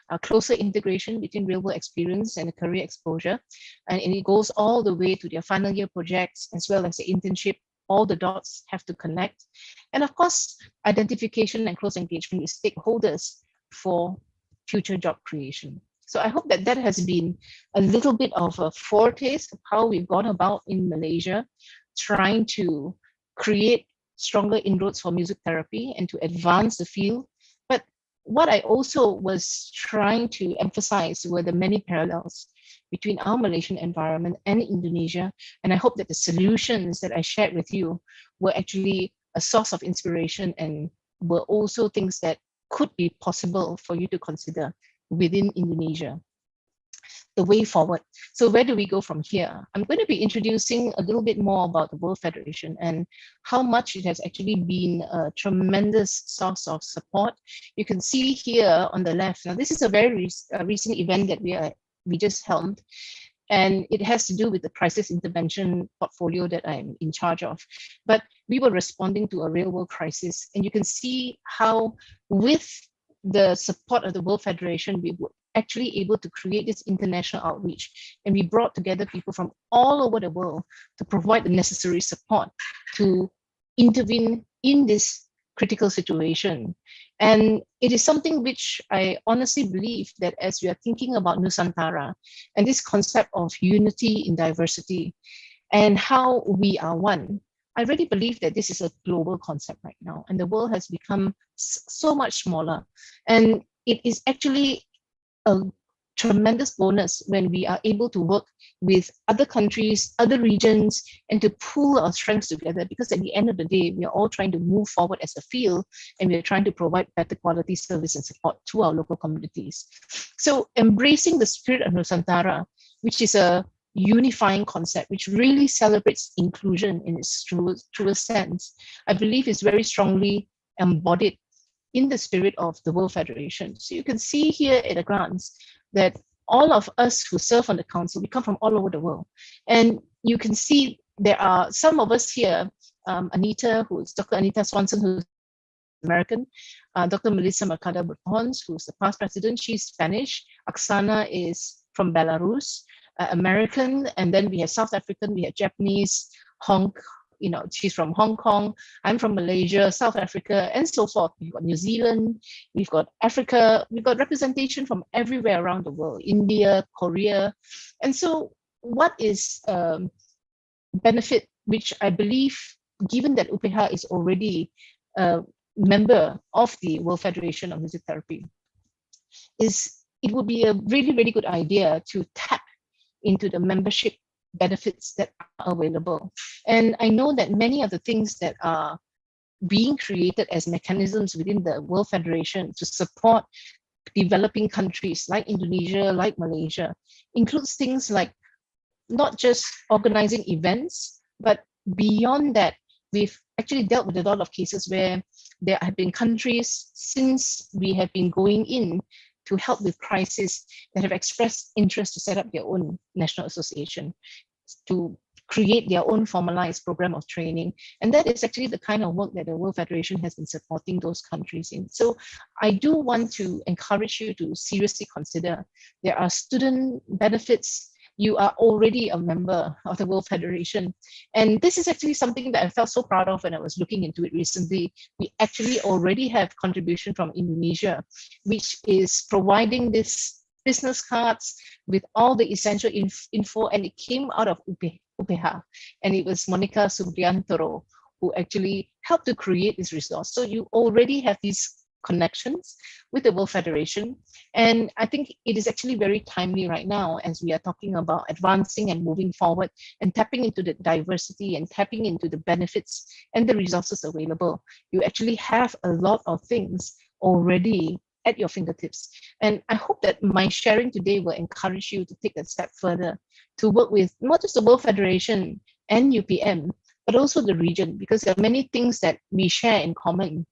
A closer integration between real-world experience and career exposure, and it goes all the way to their final year projects as well as the internship. All the dots have to connect. And of course, identification and close engagement with stakeholders for future job creation. So I hope that that has been a little bit of a foretaste of how we've gone about in Malaysia, trying to create stronger inroads for music therapy and to advance the field. But what I also was trying to emphasize were the many parallels between our Malaysian environment and Indonesia. And I hope that the solutions that I shared with you were actually a source of inspiration and were also things that could be possible for you to consider within Indonesia. The way forward. So where do we go from here? I'm going to be introducing a little bit more about the World Federation and how much it has actually been a tremendous source of support. You can see here on the left. Now, this is a very recent event that we just helmed, and it has to do with the crisis intervention portfolio that I'm in charge of. But we were responding to a real world crisis, and you can see how with the support of the World Federation, we were actually able to create this international outreach, and we brought together people from all over the world to provide the necessary support to intervene in this critical situation. And it is something which I honestly believe that as we are thinking about Nusantara and this concept of unity in diversity and how we are one, I really believe that this is a global concept right now, and the world has become so much smaller. And it is actually a tremendous bonus when we are able to work with other countries, other regions, and to pool our strengths together, because at the end of the day, we are all trying to move forward as a field, and we're trying to provide better quality service and support to our local communities. So embracing the spirit of Nusantara, which is a unifying concept, which really celebrates inclusion in its truest sense, I believe is very strongly embodied in the spirit of the World Federation. So you can see here at a glance that all of us who serve on the council, we come from all over the world. And you can see there are some of us here, Anita, who is Dr. Anita Swanson, who's American, Dr. Melissa Mercado Bertons, who's the past president, she's Spanish, Oksana is from Belarus, American, and then we have South African, we have Japanese, she's from Hong Kong, I'm from Malaysia, South Africa, and so forth. We've got New Zealand, we've got Africa, we've got representation from everywhere around the world, India, Korea. And so what is benefit, which I believe, given that UPH is already a member of the World Federation of Music Therapy, is it would be a really, really good idea to tap into the membership benefits that are available. And I know that many of the things that are being created as mechanisms within the World Federation to support developing countries like Indonesia, like Malaysia, includes things like not just organizing events, but beyond that, we've actually dealt with a lot of cases where there have been countries, since we have been going in to help with crisis, that have expressed interest to set up their own national association, to create their own formalized program of training. And that is actually the kind of work that the World Federation has been supporting those countries in. So I do want to encourage you to seriously consider. There are student benefits. You are already a member of the World Federation. And this is actually something that I felt so proud of when I was looking into it recently. We actually already have contribution from Indonesia, which is providing this business cards with all the essential info, and it came out of UPH, and it was Monica Subriantoro who actually helped to create this resource. So you already have these connections with the World Federation. And I think it is actually very timely right now as we are talking about advancing and moving forward and tapping into the diversity and tapping into the benefits and the resources available. You actually have a lot of things already at your fingertips. And I hope that my sharing today will encourage you to take a step further to work with not just the World Federation and UPM, but also the region, because there are many things that we share in common.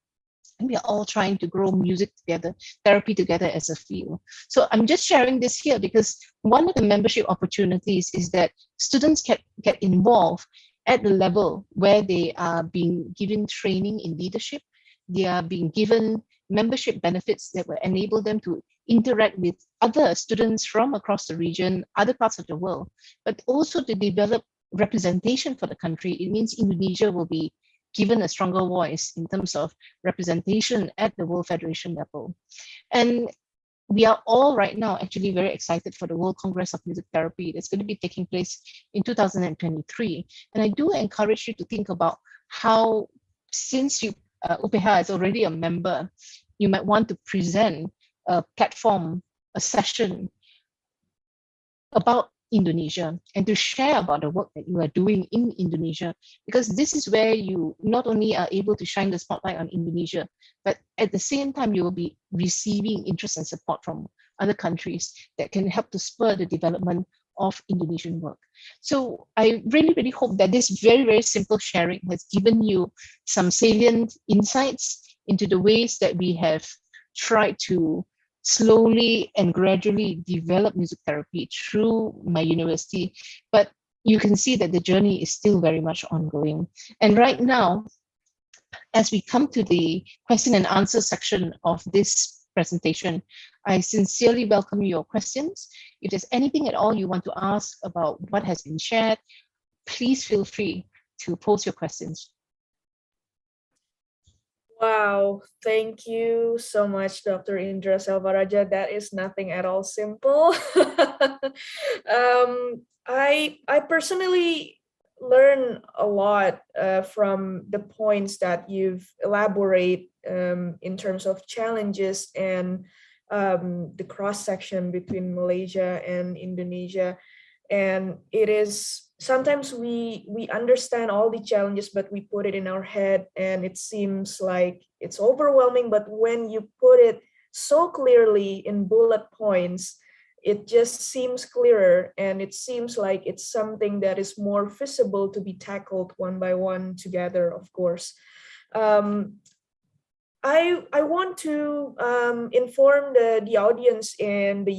And we are all trying to grow music together, therapy together as a field. So I'm just sharing this here because one of the membership opportunities is that students can get involved at the level where they are being given training in leadership. They are being given membership benefits that will enable them to interact with other students from across the region, other parts of the world, but also to develop representation for the country. It means Indonesia will be given a stronger voice in terms of representation at the World Federation level. And we are all right now actually very excited for the World Congress of Music Therapy that's going to be taking place in 2023. And I do encourage you to think about how, since UPH is already a member, you might want to present a platform, a session about Indonesia and to share about the work that you are doing in Indonesia, because this is where you not only are able to shine the spotlight on Indonesia, but at the same time you will be receiving interest and support from other countries that can help to spur the development of Indonesian work. So I really, really hope that this very, very simple sharing has given you some salient insights into the ways that we have tried to slowly and gradually develop music therapy through my university. But you can see that the journey is still very much ongoing. And right now, as we come to the question and answer section of this presentation, I sincerely welcome your questions. If there's anything at all you want to ask about what has been shared, please feel free to post your questions. Wow, thank you so much, Dr. Indra Selvaraja. That is nothing at all simple. I personally learn a lot from the points that you've elaborate in terms of challenges and the cross section between Malaysia and Indonesia. And it is sometimes we understand all the challenges, but we put it in our head and it seems like it's overwhelming. But when you put it so clearly in bullet points, it just seems clearer, and it seems like it's something that is more feasible to be tackled one by one together, of course. I want to inform the audience in the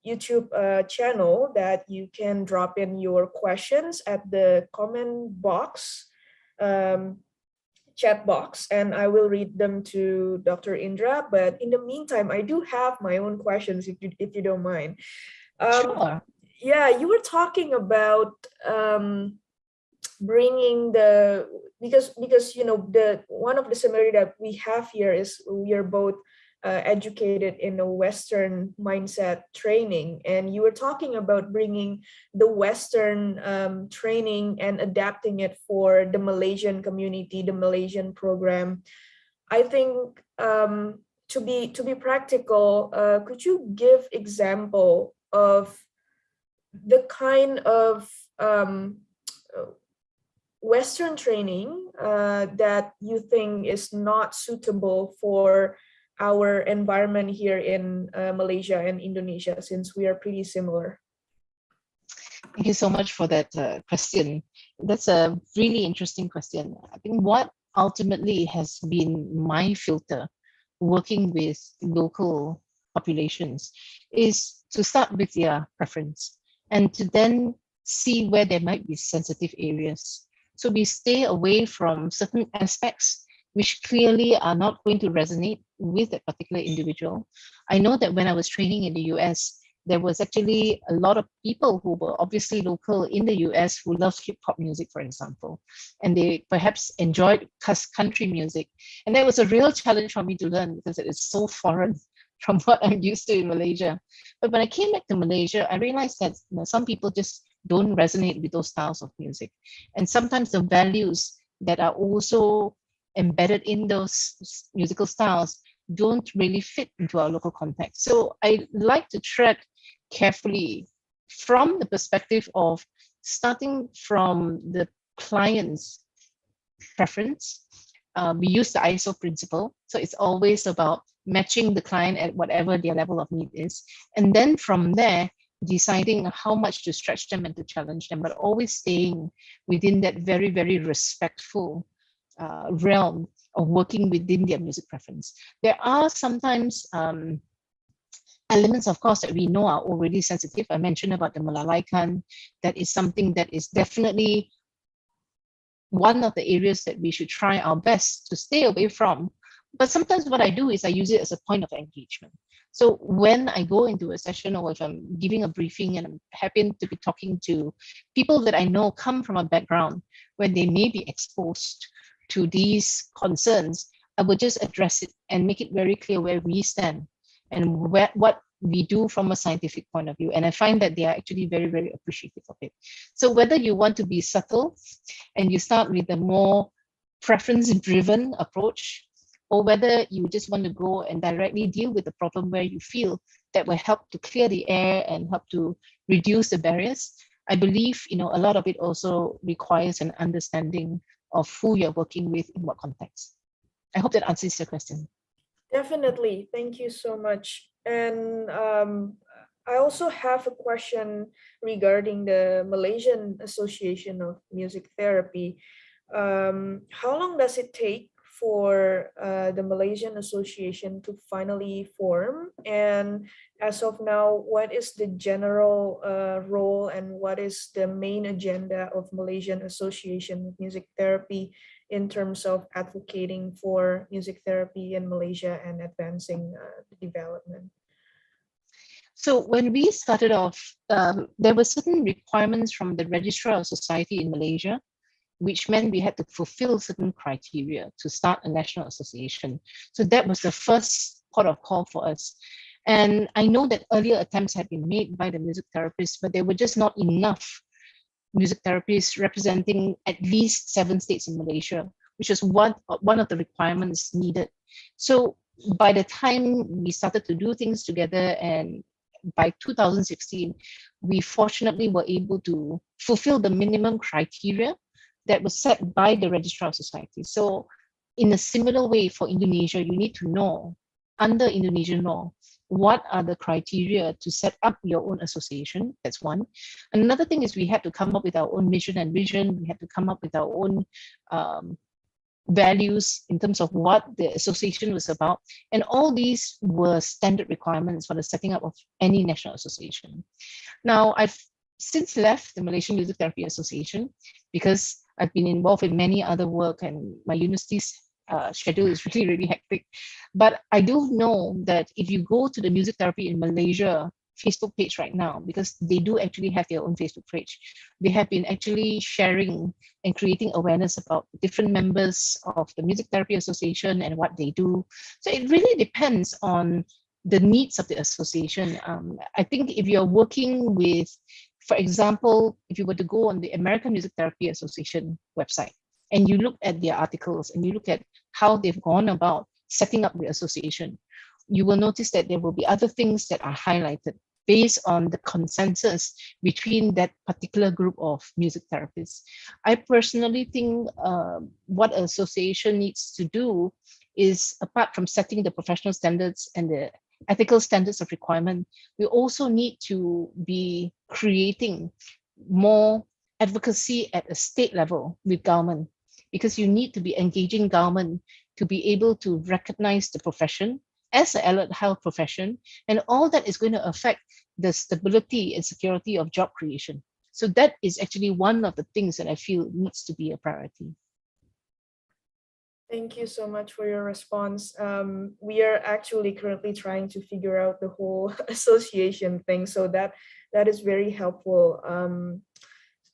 YouTube channel that you can drop in your questions at the comment box, chat box, and I will read them to Dr. Indra. But in the meantime, I do have my own questions, if you don't mind. Sure. Yeah, you were talking about bringing because you know, the one of the similarity that we have here is we are both educated in a Western mindset training, and you were talking about bringing the Western training and adapting it for the Malaysian community, the Malaysian program. I think to be practical, could you give example of the kind of Western training that you think is not suitable for our environment here in Malaysia and Indonesia, since we are pretty similar? Thank you so much for that question. That's a really interesting question. I think what ultimately has been my filter working with local populations is to start with their preference and to then see where there might be sensitive areas. So we stay away from certain aspects which clearly are not going to resonate with that particular individual. I know that when I was training in the US, there was actually a lot of people who were obviously local in the US who loved hip hop music, for example, and they perhaps enjoyed country music. And that was a real challenge for me to learn because it is so foreign from what I'm used to in Malaysia. But when I came back to Malaysia, I realized that some people just don't resonate with those styles of music. And sometimes the values that are also embedded in those musical styles don't really fit into our local context. So I like to tread carefully from the perspective of starting from the client's preference. We use the ISO principle. So it's always about matching the client at whatever their level of need is. And then from there, deciding how much to stretch them and to challenge them, but always staying within that very, very respectful realm of working within their music preference. There are sometimes elements, of course, that we know are already sensitive. I mentioned about the melahirkan. That is something that is definitely one of the areas that we should try our best to stay away from. But sometimes what I do is I use it as a point of engagement. So when I go into a session or if I'm giving a briefing and I'm happy to be talking to people that I know come from a background where they may be exposed to these concerns, I would just address it and make it very clear where we stand and what we do from a scientific point of view. And I find that they are actually very, very appreciative of it. So whether you want to be subtle and you start with a more preference-driven approach, or whether you just want to go and directly deal with the problem where you feel that will help to clear the air and help to reduce the barriers, I believe a lot of it also requires an understanding of who you're working with in what context. I hope that answers your question. Definitely. Thank you so much. And I also have a question regarding the Malaysian Association of Music Therapy. How long does it take for the Malaysian Association to finally form? And as of now, what is the general role and what is the main agenda of Malaysian Association of Music Therapy in terms of advocating for music therapy in Malaysia and advancing the development? So when we started off, there were certain requirements from the Registrar of Society in Malaysia, which meant we had to fulfill certain criteria to start a national association. So that was the first port of call for us. And I know that earlier attempts had been made by the music therapists, but there were just not enough music therapists representing at least 7 states in Malaysia, which is one of the requirements needed. So by the time we started to do things together, and by 2016, we fortunately were able to fulfill the minimum criteria that was set by the Registrar of Society. So in a similar way for Indonesia, you need to know under Indonesian law, what are the criteria to set up your own association? That's one. Another thing is we had to come up with our own mission and vision. We had to come up with our own values in terms of what the association was about. And all these were standard requirements for the setting up of any national association. Now, I've since left the Malaysian Music Therapy Association because I've been involved in many other work and my university's schedule is really, really hectic. But I do know that if you go to the Music Therapy in Malaysia Facebook page right now, because they do actually have their own Facebook page, they have been actually sharing and creating awareness about different members of the Music Therapy Association and what they do. So it really depends on the needs of the association. I think if you're working with, for example, if you were to go on the American Music Therapy Association website and you look at their articles and you look at how they've gone about setting up the association, you will notice that there will be other things that are highlighted based on the consensus between that particular group of music therapists. I personally think what an association needs to do is, apart from setting the professional standards and the ethical standards of requirement, we also need to be creating more advocacy at a state level with government, because you need to be engaging government to be able to recognize the profession as an allied health profession, and all that is going to affect the stability and security of job creation. So that is actually one of the things that I feel needs to be a priority. Thank you so much for your response. We are actually currently trying to figure out the whole association thing, so that is very helpful.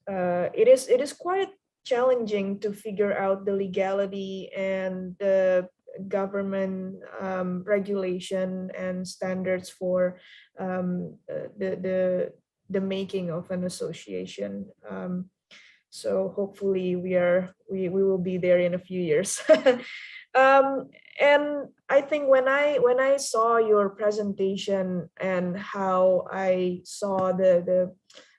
It is quite challenging to figure out the legality and the government regulation and standards for the making of an association. So hopefully we will be there in a few years. And I think when I saw your presentation and how I saw the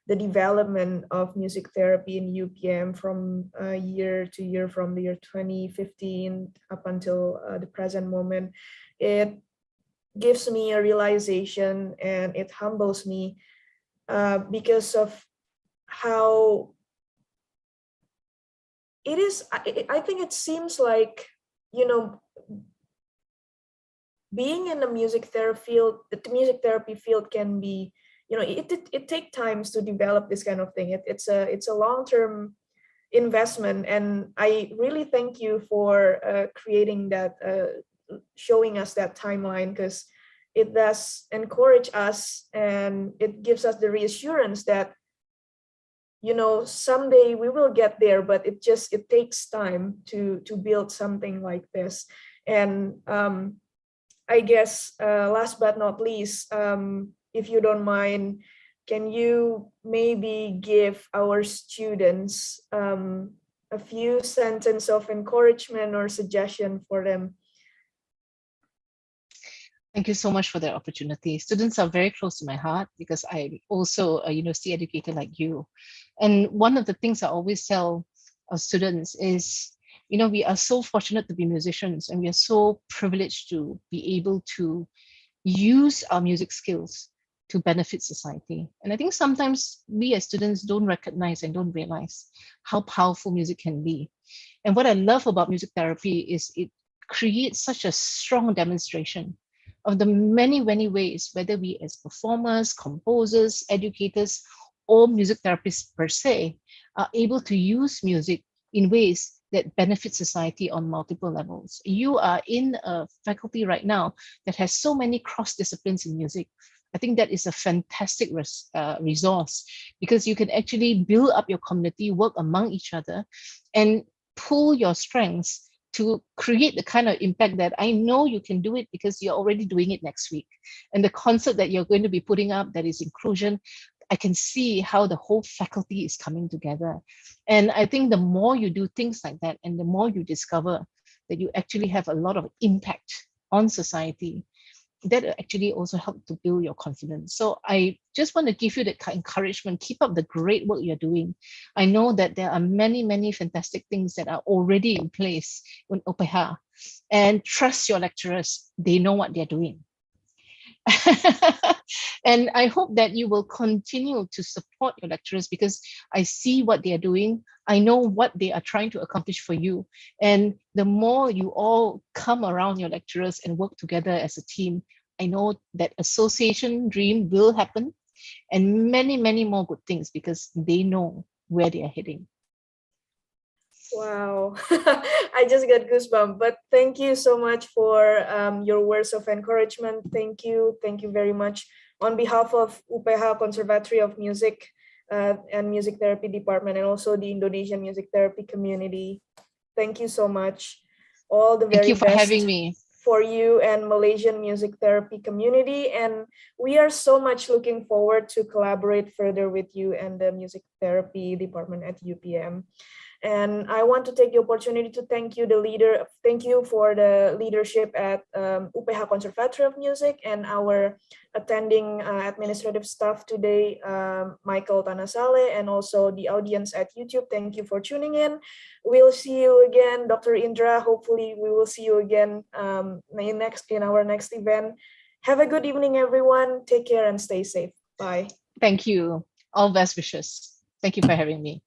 development of music therapy in UPM from year to year, from the year 2015 up until the present moment, it gives me a realization and it humbles me because of how it is. I think it seems like, being in the music therapy field can be, it takes times to develop this kind of thing. It's a long-term investment, and I really thank you for creating that, showing us that timeline, because it does encourage us and it gives us the reassurance that someday we will get there, but it takes time to build something like this. And I guess last but not least, if you don't mind, can you maybe give our students a few sentences of encouragement or suggestion for them? Thank you so much for that opportunity. Students are very close to my heart because I'm also a university educator like you. And one of the things I always tell our students is, we are so fortunate to be musicians, and we are so privileged to be able to use our music skills to benefit society. And I think sometimes we as students don't recognize and don't realize how powerful music can be. And what I love about music therapy is it creates such a strong demonstration of the many, many ways, whether we as performers, composers, educators, or music therapists per se, are able to use music in ways that benefit society on multiple levels. You are in a faculty right now that has so many cross disciplines in music. I think that is a fantastic resource, because you can actually build up your community, work among each other, and pull your strengths to create the kind of impact that I know you can do it, because you're already doing it next week. And the concert that you're going to be putting up, that is inclusion, I can see how the whole faculty is coming together. And I think the more you do things like that, and the more you discover that you actually have a lot of impact on society, that actually also help to build your confidence. So I just want to give you that encouragement. Keep up the great work you're doing. I know that there are many, many fantastic things that are already in place in UPH, and trust your lecturers. They know what they're doing. And I hope that you will continue to support your lecturers, because I see what they are doing. I know what they are trying to accomplish for you. And the more you all come around your lecturers and work together as a team, I know that association dream will happen, and many, many more good things, because they know where they are heading. Wow, I just got goosebumps. But thank you so much for your words of encouragement. Thank you very much. On behalf of UPH Conservatory of Music and Music Therapy Department, and also the Indonesian music therapy community, thank you so much. All the very Thank you for best having me. For you and Malaysian music therapy community. And we are so much looking forward to collaborate further with you and the music therapy department at UPM. And I want to take the opportunity to thank you, thank you for the leadership at UPH Conservatory of Music, and our attending administrative staff today, Michael Tanasale, and also the audience at YouTube. Thank you for tuning in. We'll see you again, Dr. Indra. Hopefully we will see you again in our next event. Have a good evening, everyone. Take care and stay safe. Bye. Thank you. All best wishes. Thank you for having me.